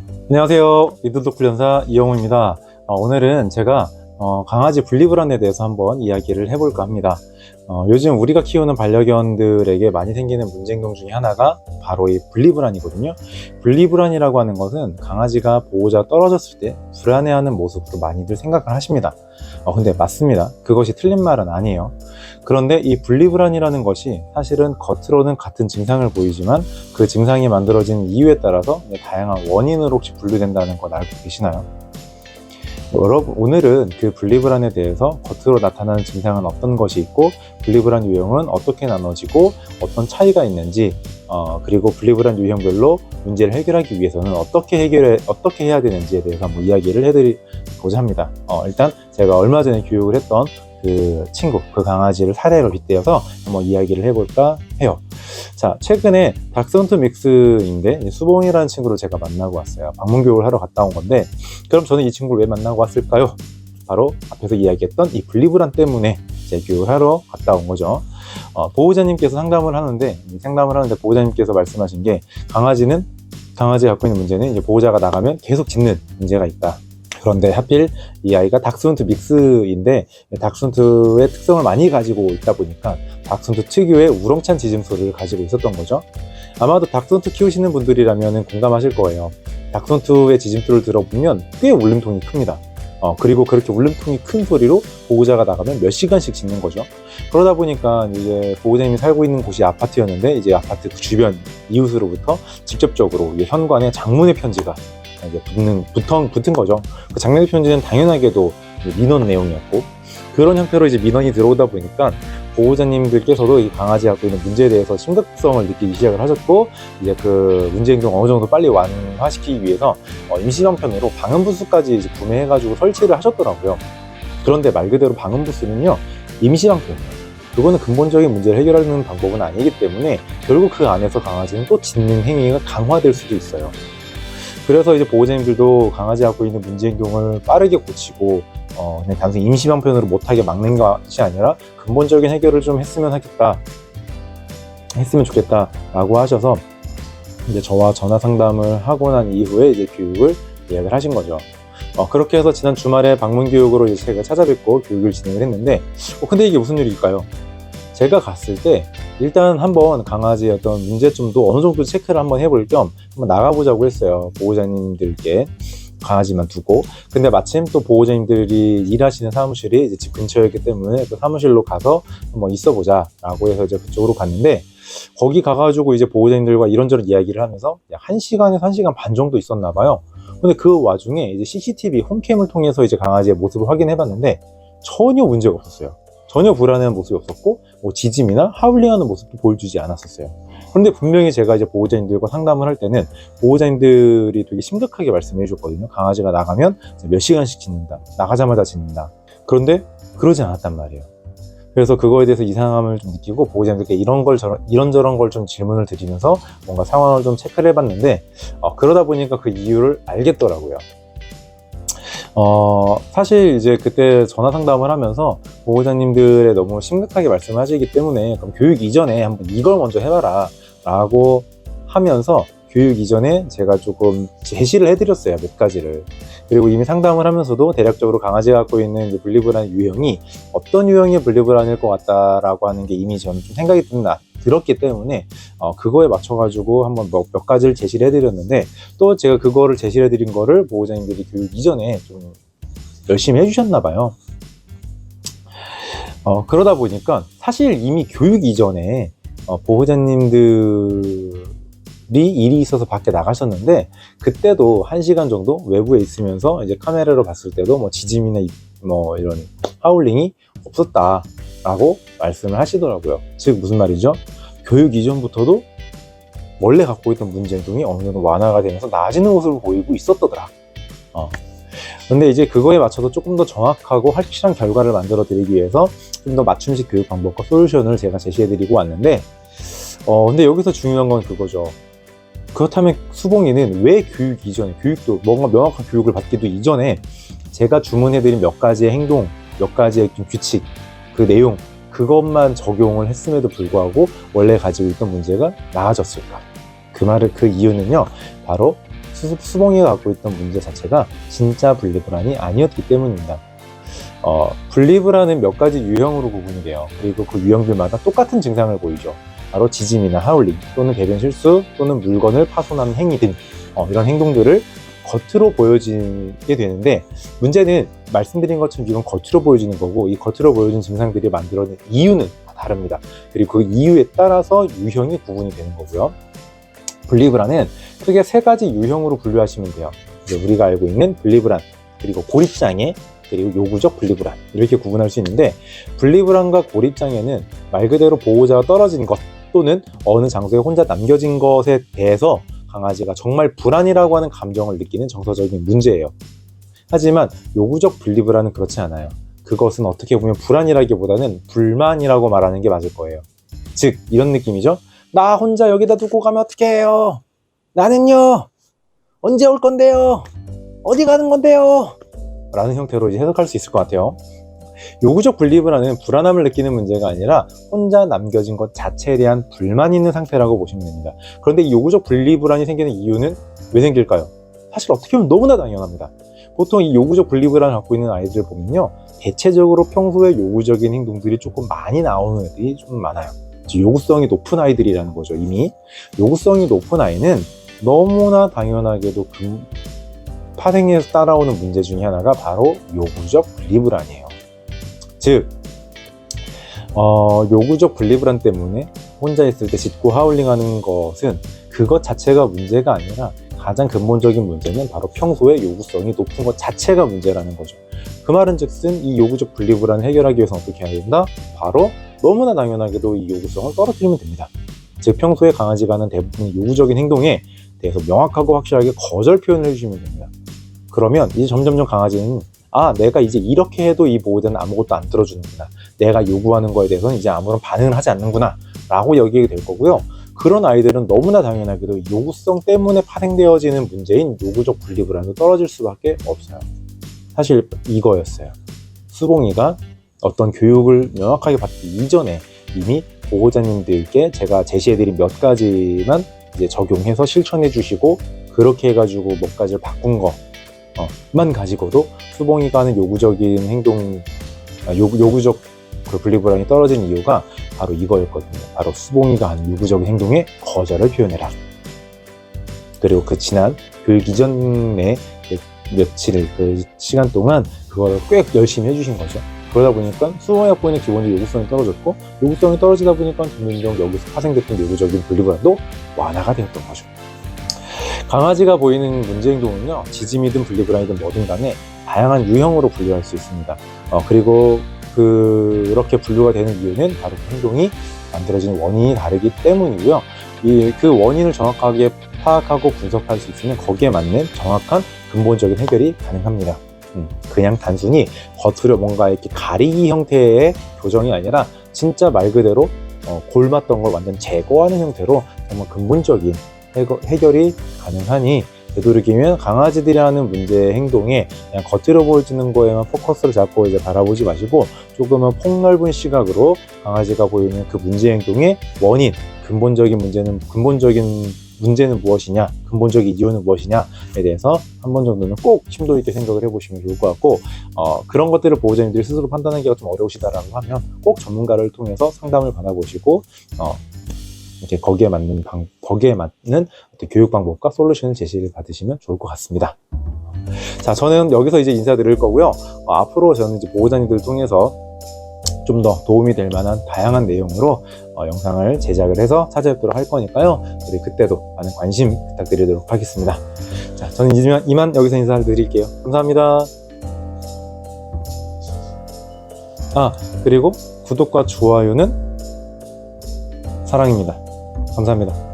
안녕하세요. 리드독 훈련사 이영호입니다. 오늘은 제가 강아지 분리불안에 대해서 한번 이야기를 해볼까 합니다. 요즘 우리가 키우는 반려견들에게 많이 생기는 문제행동 중에 하나가 바로 이 분리불안이거든요. 분리불안이라고 하는 것은 강아지가 보호자가 떨어졌을 때 불안해하는 모습으로 많이들 생각을 하십니다. 근데 맞습니다. 그것이 틀린 말은 아니에요. 그런데 이 분리불안이라는 것이 사실은 겉으로는 같은 증상을 보이지만 그 증상이 만들어진 이유에 따라서 다양한 원인으로 혹시 분류된다는 건 알고 계시나요? 여러분, 오늘은 그 분리불안에 대해서 겉으로 나타나는 증상은 어떤 것이 있고 분리불안 유형은 어떻게 나눠지고 어떤 차이가 있는지 그리고 분리불안 유형별로 문제를 해결하기 위해서는 어떻게 해야 되는지에 대해서 한번 이야기를 해드리고자 합니다. 일단 제가 얼마 전에 교육을 했던 그 친구, 그 강아지를 사례로 빗대어서 한번 이야기를 해볼까 해요. 자, 최근에 닥스훈트 믹스인데 수봉이라는 친구를 제가 만나고 왔어요. 방문교육을 하러 갔다 온 건데, 그럼 저는 이 친구를 왜 만나고 왔을까요? 바로 앞에서 이야기했던 이 분리불안 때문에 제 교육을 하러 갔다 온 거죠. 보호자님께서 상담을 하는데 보호자님께서 말씀하신 게 강아지가 갖고 있는 문제는 이제 보호자가 나가면 계속 짖는 문제가 있다. 그런데 하필 이 아이가 닥스훈트 믹스인데 닥스훈트의 특성을 많이 가지고 있다 보니까 닥스훈트 특유의 우렁찬 짖음 소리를 가지고 있었던 거죠. 아마도 닥스훈트 키우시는 분들이라면 공감하실 거예요. 닥스훈트의 짖음소리를 들어보면 꽤 울림통이 큽니다. 그리고 그렇게 울림통이 큰 소리로 보호자가 나가면 몇 시간씩 짖는 거죠. 그러다 보니까 이제 보호자님이 살고 있는 곳이 아파트였는데 이제 아파트 주변 이웃으로부터 직접적으로 현관에 장문의 편지가 이제 붙은 거죠. 그 장문의 편지는 당연하게도 민원 내용이었고, 그런 형태로 이제 민원이 들어오다 보니까 보호자님들께서도 이 강아지가 갖고 있는 문제에 대해서 심각성을 느끼기 시작을 하셨고, 이제 그 문제 행동 어느 정도 빨리 완화시키기 위해서 임시방편으로 방음부스까지 이제 구매해가지고 설치를 하셨더라고요. 그런데 말 그대로 방음부스는요, 임시방편이에요. 그거는 근본적인 문제를 해결하는 방법은 아니기 때문에 결국 그 안에서 강아지는 또 짖는 행위가 강화될 수도 있어요. 그래서 이제 보호자님들도 강아지 갖고 있는 문제 행동을 빠르게 고치고 그냥 단순히 임시방편으로 못하게 막는 것이 아니라 근본적인 해결을 좀 했으면 좋겠다라고 하셔서 이제 저와 전화 상담을 하고 난 이후에 이제 교육을 예약을 하신 거죠. 그렇게 해서 지난 주말에 방문 교육으로 이제 제가 찾아뵙고 교육을 진행을 했는데, 근데 이게 무슨 일일까요? 제가 갔을 때 일단 한번 강아지의 어떤 문제점도 어느 정도 체크를 한번 해볼 겸 한번 나가보자고 했어요. 보호자님들께 강아지만 두고. 근데 마침 또 보호자님들이 일하시는 사무실이 이제 집 근처였기 때문에 그 사무실로 가서 한번 있어보자 라고 해서 이제 그쪽으로 갔는데, 거기 가가지고 이제 보호자님들과 이런저런 이야기를 하면서 약 1시간에서 1시간 반 정도 있었나 봐요. 근데 그 와중에 이제 CCTV 홈캠을 통해서 이제 강아지의 모습을 확인해봤는데 전혀 문제가 없었어요. 전혀 불안해하는 모습이 없었고, 짖음이나 하울링하는 모습도 보여주지 않았었어요. 그런데 분명히 제가 이제 보호자님들과 상담을 할 때는 보호자님들이 되게 심각하게 말씀해 주셨거든요. 강아지가 나가면 몇 시간씩 짖는다. 나가자마자 짖는다. 그런데 그러지 않았단 말이에요. 그래서 그거에 대해서 이상함을 좀 느끼고 보호자님들께 이런저런 걸 좀 질문을 드리면서 뭔가 상황을 좀 체크를 해봤는데, 그러다 보니까 그 이유를 알겠더라고요. 사실 이제 그때 전화 상담을 하면서 보호자님들의 너무 심각하게 말씀하시기 때문에 그럼 교육 이전에 한번 이걸 먼저 해봐라 라고 하면서 교육 이전에 제가 조금 제시를 해드렸어요. 몇 가지를. 그리고 이미 상담을 하면서도 대략적으로 강아지가 갖고 있는 이제 분리불안 유형이 어떤 유형의 분리불안일 것 같다라고 하는 게 이미 저는 좀 생각이 들었기 때문에 그거에 맞춰가지고 한번 몇 가지를 제시를 해드렸는데, 또 제가 그거를 제시를 해드린 거를 보호자님들이 교육 이전에 좀 열심히 해주셨나 봐요. 그러다 보니까 사실 이미 교육 이전에 보호자님들이 일이 있어서 밖에 나가셨는데, 그때도 1시간 정도 외부에 있으면서 이제 카메라로 봤을 때도 짖음이나 이런 하울링이 없었다라고 말씀을 하시더라고요. 즉 무슨 말이죠? 교육 이전부터도 원래 갖고 있던 문제 행동이 어느 정도 완화가 되면서 나아지는 모습을 보이고 있었더라. 근데 이제 그거에 맞춰서 조금 더 정확하고 확실한 결과를 만들어 드리기 위해서 좀 더 맞춤식 교육 방법과 솔루션을 제가 제시해 드리고 왔는데, 근데 여기서 중요한 건 그거죠. 그렇다면 수봉이는 왜 교육 이전에, 교육도 뭔가 명확한 교육을 받기도 이전에 제가 주문해드린 몇 가지의 행동, 몇 가지의 규칙, 그 내용, 그것만 적용을 했음에도 불구하고 원래 가지고 있던 문제가 나아졌을까? 그 이유는요, 바로 수봉이가 갖고 있던 문제 자체가 진짜 분리불안이 아니었기 때문입니다. 분리불안은 몇 가지 유형으로 구분이 돼요. 그리고 그 유형들마다 똑같은 증상을 보이죠. 바로 지짐이나 하울링, 또는 배변 실수, 또는 물건을 파손하는 행위 등 이런 행동들을 겉으로 보여지게 되는데, 문제는 말씀드린 것처럼 이건 겉으로 보여지는 거고, 이 겉으로 보여진 증상들이 만들어낸 이유는 다 다릅니다. 그리고 그 이유에 따라서 유형이 구분이 되는 거고요. 분리불안은 크게 세 가지 유형으로 분류하시면 돼요. 이제 우리가 알고 있는 분리불안, 그리고 고립장애, 그리고 요구적 분리불안, 이렇게 구분할 수 있는데, 분리불안과 고립장애는 말 그대로 보호자가 떨어진 것 또는 어느 장소에 혼자 남겨진 것에 대해서 강아지가 정말 불안이라고 하는 감정을 느끼는 정서적인 문제예요. 하지만 요구적 분리불안은 그렇지 않아요. 그것은 어떻게 보면 불안이라기보다는 불만이라고 말하는 게 맞을 거예요. 즉 이런 느낌이죠. 나 혼자 여기다 두고 가면 어떡해요? 나는요? 언제 올 건데요? 어디 가는 건데요? 라는 형태로 이제 해석할 수 있을 것 같아요. 요구적 분리불안은 불안함을 느끼는 문제가 아니라 혼자 남겨진 것 자체에 대한 불만이 있는 상태라고 보시면 됩니다. 그런데 이 요구적 분리불안이 생기는 이유는 왜 생길까요? 사실 어떻게 보면 너무나 당연합니다. 보통 이 요구적 분리불안을 갖고 있는 아이들을 보면요, 대체적으로 평소에 요구적인 행동들이 조금 많이 나오는 애들이 좀 많아요. 요구성이 높은 아이들이라는 거죠. 이미 요구성이 높은 아이는 너무나 당연하게도 그 파생에서 따라오는 문제 중에 하나가 바로 요구적 분리불안이에요. 즉 요구적 분리불안 때문에 혼자 있을 때 짖고 하울링하는 것은 그것 자체가 문제가 아니라 가장 근본적인 문제는 바로 평소에 요구성이 높은 것 자체가 문제라는 거죠. 그 말은 즉슨 이 요구적 분리불안을 해결하기 위해서 어떻게 해야 된다? 바로 너무나 당연하게도 이 요구성을 떨어뜨리면 됩니다. 즉 평소에 강아지가 하는 대부분의 요구적인 행동에 대해서 명확하고 확실하게 거절 표현을 해주시면 됩니다. 그러면 이제 점점점 강아지는 내가 이제 이렇게 해도 이 보호자는 아무것도 안 들어주는구나, 내가 요구하는 거에 대해서는 이제 아무런 반응을 하지 않는구나 라고 여기게 될 거고요. 그런 아이들은 너무나 당연하게도 요구성 때문에 파생되어지는 문제인 요구적 분리불안도 떨어질 수밖에 없어요. 사실 이거였어요. 수봉이가 어떤 교육을 명확하게 받기 이전에 이미 보호자님들께 제가 제시해드린 몇 가지만 이제 적용해서 실천해 주시고, 그렇게 해가지고 몇 가지를 바꾼 것만 가지고도 수봉이가 하는 요구적인 행동, 요구적 그 분리불안이 떨어진 이유가 바로 이거였거든요. 바로 수봉이가 하는 요구적인 행동에 거절을 표현해라. 그리고 그 지난 그 이전에 며칠 그 시간 동안 그걸 꽤 열심히 해주신 거죠. 그러다 보니까 수봉이가 보이는 기본적인 요구성이 떨어졌고, 요구성이 떨어지다 보니까 점점 여기서 파생됐던 요구적인 분리불안도 완화가 되었던 거죠. 강아지가 보이는 문제 행동은요, 지짐이든 분리불안이든 뭐든 간에 다양한 유형으로 분류할 수 있습니다. 그리고 그렇게 분류가 되는 이유는 바로 그 행동이 만들어지는 원인이 다르기 때문이고요. 그 원인을 정확하게 파악하고 분석할 수 있으면 거기에 맞는 정확한 근본적인 해결이 가능합니다. 그냥 단순히 겉으로 뭔가 이렇게 가리기 형태의 교정이 아니라 진짜 말 그대로 골맞던 걸 완전 제거하는 형태로 정말 근본적인 해결이 가능하니, 되도록이면 강아지들이 하는 문제 행동에 그냥 겉으로 보여지는 거에만 포커스를 잡고 이제 바라보지 마시고, 조금은 폭넓은 시각으로 강아지가 보이는 그 문제 행동의 원인, 근본적인 문제는 무엇이냐, 근본적인 이유는 무엇이냐에 대해서 한 번 정도는 꼭 심도 있게 생각을 해보시면 좋을 것 같고, 그런 것들을 보호자님들이 스스로 판단하기가 좀 어려우시다라고 하면 꼭 전문가를 통해서 상담을 받아보시고 이렇게 거기에 맞는 교육 방법과 솔루션을 제시를 받으시면 좋을 것 같습니다. 자, 저는 여기서 이제 인사드릴 거고요. 앞으로 저는 이제 보호자님들을 통해서 좀 더 도움이 될 만한 다양한 내용으로 영상을 제작을 해서 찾아뵙도록 할 거니까요. 우리 그때도 많은 관심 부탁드리도록 하겠습니다. 자, 저는 이만 여기서 인사를 드릴게요. 감사합니다. 그리고 구독과 좋아요는 사랑입니다. 감사합니다.